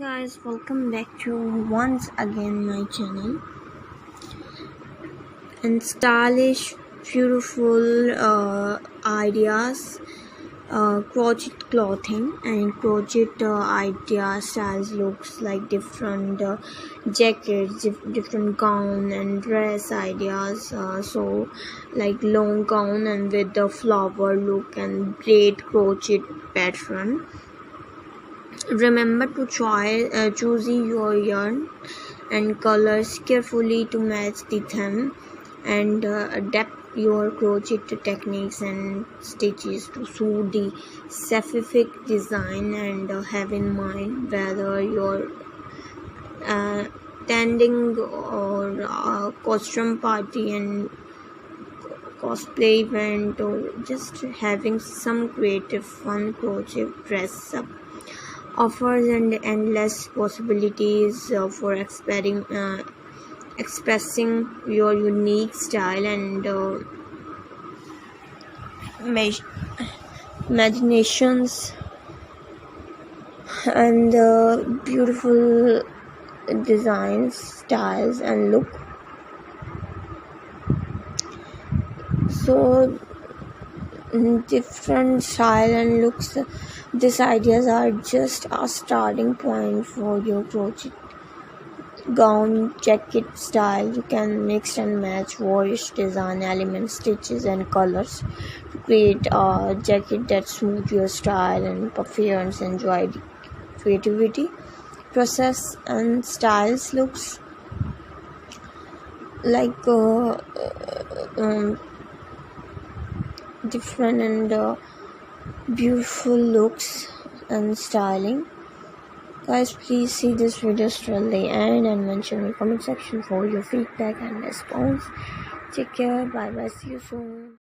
Guys, welcome back to once again my channel and stylish beautiful ideas, crochet clothing and crochet ideas, styles, looks like different jackets, different gown and dress ideas, so like long gown and with the flower look and braid crochet pattern. Remember to choose your yarn and colors carefully to match the theme, and adapt your crochet techniques and stitches to suit the specific design, and have in mind whether you're attending or costume party and cosplay event, or just having some creative fun. Crochet dress up offers and endless possibilities for expressing your unique style and imaginations and beautiful designs, styles and look. So different style and looks, these ideas are just a starting point for your crochet gown jacket style. You can mix and match various design elements, stitches and colors to create a jacket that suits your style and appearance. Enjoy the creativity process and styles looks like different and beautiful looks and styling. Guys, please see this video till the end and mention in the comment section for your feedback and response. Take care, bye bye, see you soon.